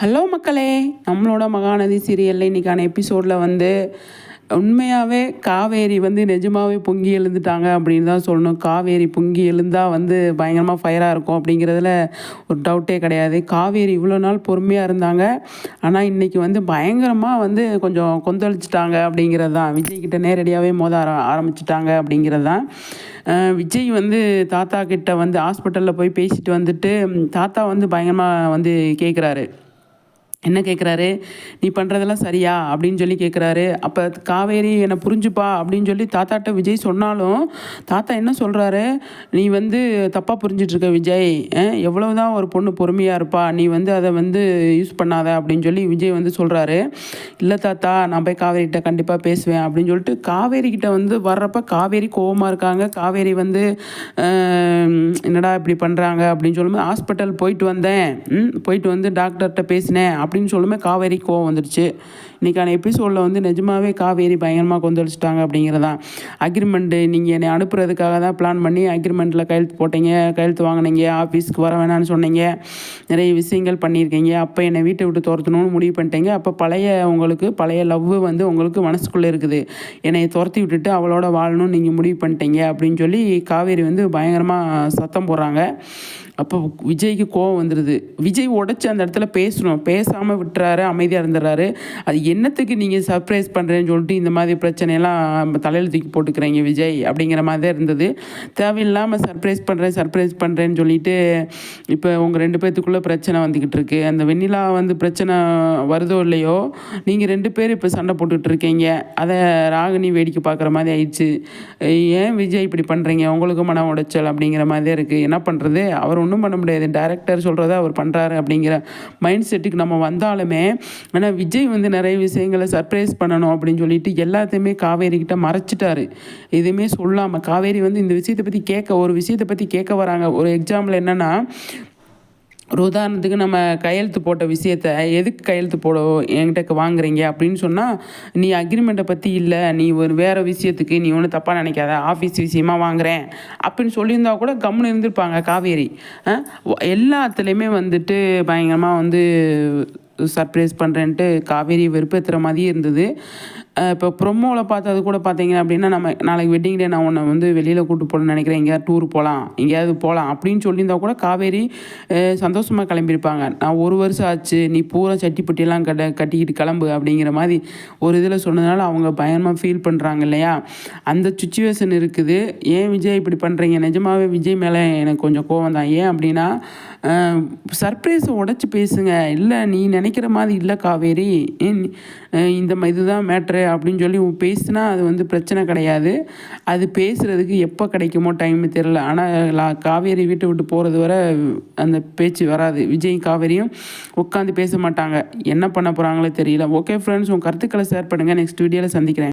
Hello மக்களே, நம்மளோட மகாநதி சீரியலில் இன்றைக்கான எபிசோடில் உண்மையாகவே காவேரி நிஜமாகவே பொங்கி எழுந்துட்டாங்க அப்படின்னு தான் சொல்லணும். காவேரி பொங்கி எழுந்தால் பயங்கரமாக ஃபயராக இருக்கும் அப்படிங்கிறதுல ஒரு டவுட்டே கிடையாது. காவேரி இவ்வளோ நாள் பொறுமையாக இருந்தாங்க, ஆனால் இன்றைக்கி பயங்கரமாக கொஞ்சம் கொந்தளிச்சிட்டாங்க அப்படிங்கிறது தான். விஜய்கிட்ட நேரடியாகவே மோத ஆரம்பிச்சிட்டாங்க அப்படிங்கிறது தான். விஜய் தாத்தா கிட்ட ஹாஸ்பிட்டலில் போய் பேசிட்டு தாத்தா பயங்கரமாக கேட்குறாரு. என்ன கேட்குறாரு, நீ பண்ணுறதெல்லாம் சரியா அப்படின்னு சொல்லி கேட்குறாரு. அப்போ காவேரி என்னை புரிஞ்சுப்பா அப்படின்னு சொல்லி தாத்தாட்ட விஜய் சொன்னாலும் தாத்தா என்ன சொல்கிறாரு, நீ தப்பாக புரிஞ்சிட்ருக்க விஜய், எவ்வளோ தான் ஒரு பொண்ணு பொறுமையாக இருப்பா, நீ அதை யூஸ் பண்ணாத அப்படின்னு சொல்லி விஜய் சொல்கிறாரு. இல்லை தாத்தா, நான் போய் காவேரிகிட்ட கண்டிப்பாக பேசுவேன் அப்படின்னு சொல்லிட்டு காவேரிக்கிட்ட வர்றப்ப காவேரி கோவமாக இருக்காங்க. காவேரி என்னடா இப்படி பண்ணுறாங்க அப்படின்னு சொல்லும்போது ஹாஸ்பிட்டல் போயிட்டு டாக்டர்கிட்ட பேசினேன் அப்படின்னு சொல்லுமே காவேரி கோவம் வந்துடுச்சு. இன்றைக்கான எபிசோடில் நிஜமாகவே காவேரி பயங்கரமாக கொந்தளிச்சிட்டாங்க அப்படிங்கிறதான். அக்ரிமெண்ட்டு நீங்கள் என்னை அனுப்புறதுக்காக தான் பிளான் பண்ணி அக்ரிமெண்ட்டில் கையெழுத்து வாங்கினீங்க, ஆஃபீஸ்க்கு வர வேணான்னு சொன்னீங்க, நிறைய விஷயங்கள் பண்ணியிருக்கீங்க. அப்போ என்னை வீட்டை விட்டு துரத்தணும்னு முடிவு பண்ணிட்டீங்க. அப்போ பழைய லவ் உங்களுக்கு மனசுக்குள்ளே இருக்குது, என்னை துரத்தி விட்டுட்டு அவளோட வாழணும்னு நீங்கள் முடிவு பண்ணிட்டீங்க அப்படின்னு சொல்லி காவேரி பயங்கரமாக சத்தம் போடுறாங்க. அப்போ விஜய்க்கு கோவம் வந்துடுது. விஜய் உடச்சி அந்த இடத்துல பேசாமல் விட்டுறாரு, அமைதியாக இருந்துடுறாரு. அது என்னத்துக்கு நீங்கள் சர்ப்ரைஸ் பண்ணுறேன்னு சொல்லிட்டு இந்த மாதிரி பிரச்சனையெல்லாம் தலையில் தூக்கி போட்டுக்கிறீங்க விஜய் அப்படிங்கிற மாதிரி தான் இருந்தது. தேவையில்லாமல் சர்ப்ரைஸ் பண்ணுறேன்னு சொல்லிட்டு இப்போ உங்கள் 2 பேர்த்துக்குள்ளே பிரச்சனை வந்துக்கிட்டு இருக்கு. அந்த வெண்ணிலா பிரச்சனை வருதோ இல்லையோ, நீங்கள் 2 பேர் இப்போ சண்டை போட்டுக்கிட்டு இருக்கீங்க. அதை ராகினி வேடிக்கை பார்க்குற மாதிரி ஆயிடுச்சு. ஏன் விஜய் இப்படி பண்ணுறீங்க, உங்களுக்கு மனம் உடைச்சல் அப்படிங்கிற மாதிரி இருக்குது. என்ன பண்ணுறது, அவர் ஒன்றும் பண்ண முடியாது. டைரக்டர் சொல்கிறத அவர் பண்ணுறாரு அப்படிங்கிற மைண்ட் செட்டுக்கு நம்ம வந்தாலுமே, ஆனால் விஜய் நிறைய விஷயங்களை சர்ப்ரைஸ் பண்ணணும் அப்படின்னு சொல்லிட்டு எல்லாத்தையுமே காவேரிக்கிட்ட மறைச்சிட்டாரு. எதுவுமே சொல்லாமல் காவேரி இந்த ஒரு விஷயத்தை பற்றி கேட்க வராங்க. ஒரு எக்ஸாம்பிள் என்னென்னா, ஒரு உதாரணத்துக்கு நம்ம கையெழுத்து போட்ட விஷயத்த எதுக்கு கையெழுத்து போட என்கிட்ட வாங்குறீங்க அப்படின்னு சொன்னால், நீ அக்ரிமெண்ட்டை பற்றி இல்லை, நீ ஒரு வேறு விஷயத்துக்கு, நீ ஒன்றும் தப்பாக நினைக்காத, ஆஃபீஸ் விஷயமா வாங்குகிறேன் அப்படின்னு சொல்லியிருந்தா கூட கம்முன்னு இருந்திருப்பாங்க காவேரி. எல்லாத்துலேயுமே பயங்கரமாக சர்ப்ரைஸ் பண்ணுறேன்ட்டு காவேரி வெறுப்பேற்றுற மாதிரியே இருந்தது. இப்போ ப்ரொமோவில் பார்த்தது கூட பார்த்தீங்க அப்படின்னா, நம்ம நாளைக்கு வெட்டிங் டே, நான் உன்னை வெளியில் கூப்பிட்டு போகணுன்னு நினைக்கிறேன், எங்கேயாவது டூர் போகலாம், எங்கேயாவது போகலாம் அப்படின்னு சொல்லியிருந்தா கூட காவேரி சந்தோஷமாக கிளம்பியிருப்பாங்க. நான் 1 வருஷம் ஆச்சு, நீ பூரா சட்டிப்பட்டியெல்லாம் கட்டிக்கிட்டு கிளம்பு அப்படிங்கிற மாதிரி ஒரு இதில் சொன்னதுனால அவங்க பயங்கரமாக ஃபீல் பண்ணுறாங்க இல்லையா. அந்த சுச்சுவேஷன் இருக்குது. ஏன் விஜய் இப்படி பண்ணுறீங்க, நிஜமாகவே விஜய் மேலே எனக்கு கொஞ்சம் கோவம் தான். ஏன் அப்படின்னா, சர்ப்ரைஸை உடச்சி பேசுங்க. இல்லை, நீ நினைக்கிற மாதிரி இல்லை காவேரி, இதுதான் மேட்ரு அப்படின்னு சொல்லி பேசுனா அது பிரச்சனை கிடையாது. அது பேசுகிறதுக்கு எப்போ கிடைக்குமோ டைம் தெரியல. ஆனால் காவேரி வீட்டை விட்டு போகிறது வரை அந்த பேச்சு வராது. விஜய் காவேரியும் உட்காந்து பேச மாட்டாங்க. என்ன பண்ண போகிறாங்களோ தெரியல. ஓகே ஃப்ரெண்ட்ஸ், உங்கள் கருத்துக்களை ஷேர் பண்ணுங்கள். நெக்ஸ்ட் வீடியோவில் சந்திக்கிறேன்.